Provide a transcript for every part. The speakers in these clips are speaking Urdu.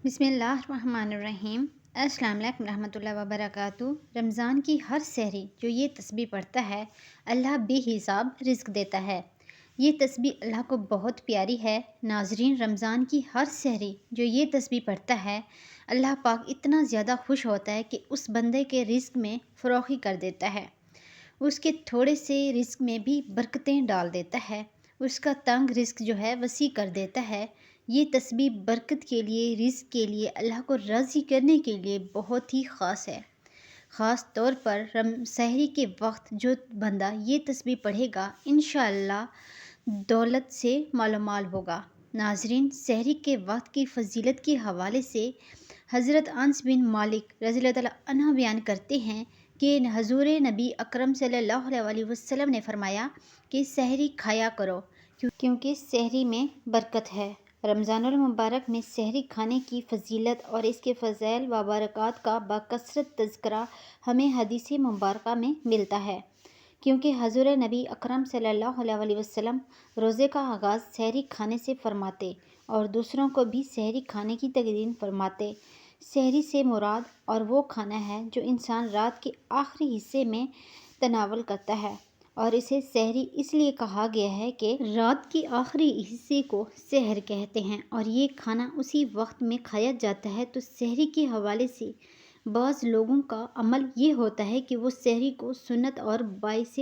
بسم اللہ الرحمن الرحیم۔ السلام علیکم ورحمۃ اللہ وبرکاتہ۔ رمضان کی ہر سحری جو یہ تسبیح پڑھتا ہے اللہ بے حساب رزق دیتا ہے۔ یہ تسبیح اللہ کو بہت پیاری ہے۔ ناظرین، رمضان کی ہر سحری جو یہ تسبیح پڑھتا ہے اللہ پاک اتنا زیادہ خوش ہوتا ہے کہ اس بندے کے رزق میں فروخی کر دیتا ہے، اس کے تھوڑے سے رزق میں بھی برکتیں ڈال دیتا ہے، اس کا تنگ رزق جو ہے وسیع کر دیتا ہے۔ یہ تسبیح برکت کے لیے، رزق کے لیے، اللہ کو راضی کرنے کے لیے بہت ہی خاص ہے۔ خاص طور پر سحری کے وقت جو بندہ یہ تسبیح پڑھے گا انشاءاللہ دولت سے مالا مال ہوگا۔ ناظرین، سحری کے وقت کی فضیلت کے حوالے سے حضرت انس بن مالک رضی اللہ تعالیٰ عنہ بیان کرتے ہیں کہ حضور نبی اکرم صلی اللہ علیہ وسلم نے فرمایا کہ سحری کھایا کرو کیونکہ سحری میں برکت ہے۔ رمضان المبارک میں سحری کھانے کی فضیلت اور اس کے فضائل و برکات کا بکثرت تذکرہ ہمیں حدیث مبارکہ میں ملتا ہے، کیونکہ حضور نبی اکرم صلی اللہ علیہ وسلم روزے کا آغاز سحری کھانے سے فرماتے اور دوسروں کو بھی سحری کھانے کی تلقین فرماتے۔ سحری سے مراد اور وہ کھانا ہے جو انسان رات کے آخری حصے میں تناول کرتا ہے، اور اسے سحری اس لیے کہا گیا ہے کہ رات کے آخری حصے کو سحر کہتے ہیں اور یہ کھانا اسی وقت میں کھایا جاتا ہے۔ تو سحری کے حوالے سے بعض لوگوں کا عمل یہ ہوتا ہے کہ وہ سحری کو سنت اور باعث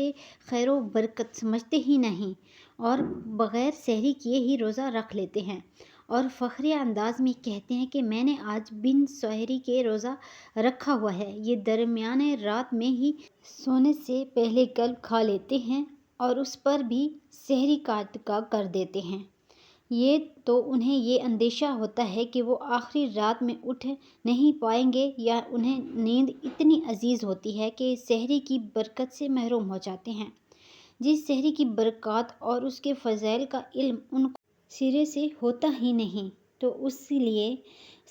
خیر و برکت سمجھتے ہی نہیں اور بغیر سحری کیے ہی روزہ رکھ لیتے ہیں اور فخری انداز میں کہتے ہیں کہ میں نے آج بن سحری کے روزہ رکھا ہوا ہے۔ یہ درمیانے رات میں ہی سونے سے پہلے قلب کھا لیتے ہیں اور اس پر بھی سحری کا اتکا کر دیتے ہیں۔ یہ تو انہیں یہ اندیشہ ہوتا ہے کہ وہ آخری رات میں اٹھ نہیں پائیں گے، یا انہیں نیند اتنی عزیز ہوتی ہے کہ سحری کی برکت سے محروم ہو جاتے ہیں۔ جس سحری کی برکات اور اس کے فضائل کا علم ان کو سرے سے ہوتا ہی نہیں، تو اس لیے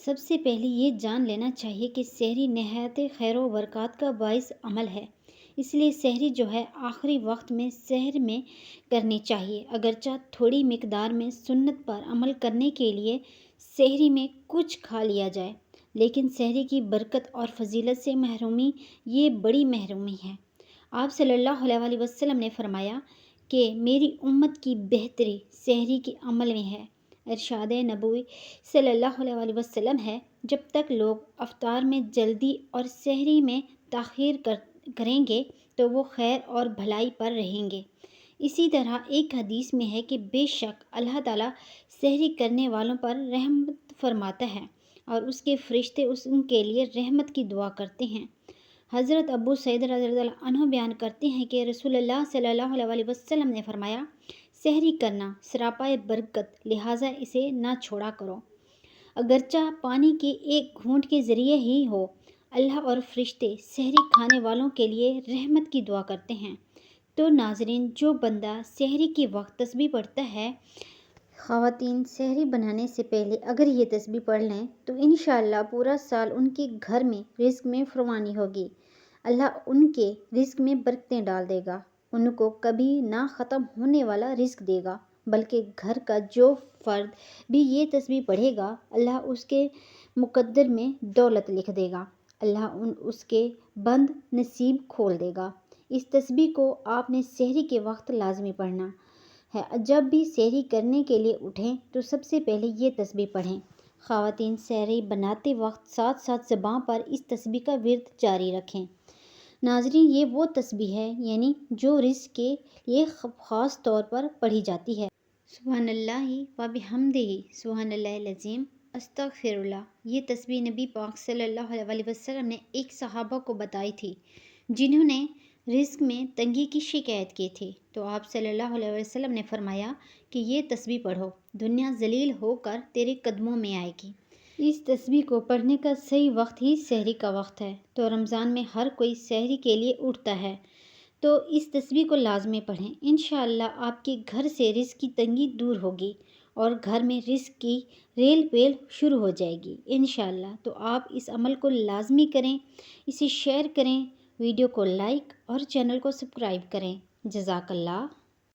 سب سے پہلے یہ جان لینا چاہیے کہ سحری نہایت خیر و برکات کا باعث عمل ہے۔ اس لیے سحری جو ہے آخری وقت میں سحر میں کرنی چاہیے۔ اگرچہ تھوڑی مقدار میں سنت پر عمل کرنے کے لیے سحری میں کچھ کھا لیا جائے، لیکن سحری کی برکت اور فضیلت سے محرومی یہ بڑی محرومی ہے۔ آپ صلی اللہ علیہ وسلم نے فرمایا کہ میری امت کی بہتری سحری کے عمل میں ہے۔ ارشاد نبوی صلی اللہ علیہ وسلم ہے، جب تک لوگ افطار میں جلدی اور سحری میں تاخیر کریں گے تو وہ خیر اور بھلائی پر رہیں گے۔ اسی طرح ایک حدیث میں ہے کہ بے شک اللہ تعالیٰ سحری کرنے والوں پر رحمت فرماتا ہے اور اس کے فرشتے ان کے لیے رحمت کی دعا کرتے ہیں۔ حضرت ابو سعید رضی اللہ عنہ بیان کرتے ہیں کہ رسول اللہ صلی اللہ علیہ وسلم نے فرمایا، سحری کرنا سراپائے برکت، لہٰذا اسے نہ چھوڑا کرو، اگرچہ پانی کے ایک گھونٹ کے ذریعے ہی ہو۔ اللہ اور فرشتے سحری کھانے والوں کے لیے رحمت کی دعا کرتے ہیں۔ تو ناظرین، جو بندہ سحری کے وقت تسبیح پڑھتا ہے، خواتین سحری بنانے سے پہلے اگر یہ تسبیح پڑھ لیں تو انشاءاللہ پورا سال ان کے گھر میں رزق میں فراوانی ہوگی۔ اللہ ان کے رزق میں برکتیں ڈال دے گا، ان کو کبھی نہ ختم ہونے والا رزق دے گا، بلکہ گھر کا جو فرد بھی یہ تسبیح پڑھے گا اللہ اس کے مقدر میں دولت لکھ دے گا، اللہ اس کے بند نصیب کھول دے گا۔ اس تسبیح کو آپ نے سحری کے وقت لازمی پڑھنا ہے۔ جب بھی سحری کرنے کے لیے اٹھیں تو سب سے پہلے یہ تسبیح پڑھیں۔ خواتین سحری بناتے وقت ساتھ ساتھ زبان پر اس تسبیح کا ورد جاری رکھیں۔ ناظرین، یہ وہ تسبیح ہے جو رزق کے لیے خاص طور پر پڑھی جاتی ہے۔ سبحان اللہ و بحمدہ، سبحان اللہ العظیم، استغفر اللہ۔ یہ تسبیح نبی پاک صلی اللہ علیہ وسلم نے ایک صحابہ کو بتائی تھی جنہوں نے رزق میں تنگی کی شکایت کی تھی، تو آپ صلی اللہ علیہ وسلم نے فرمایا کہ یہ تسبیح پڑھو، دنیا ذلیل ہو کر تیرے قدموں میں آئے گی۔ اس تسبیح کو پڑھنے کا صحیح وقت ہی سحری کا وقت ہے۔ تو رمضان میں ہر کوئی سحری کے لیے اٹھتا ہے تو اس تسبیح کو لازمی پڑھیں۔ انشاءاللہ آپ کے گھر سے رزق کی تنگی دور ہوگی اور گھر میں رزق کی ریل پیل شروع ہو جائے گی انشاءاللہ۔ تو آپ اس عمل کو لازمی کریں، اسے شیئر کریں، ویڈیو کو لائک اور چینل کو سبسکرائب کریں۔ جزاک اللہ۔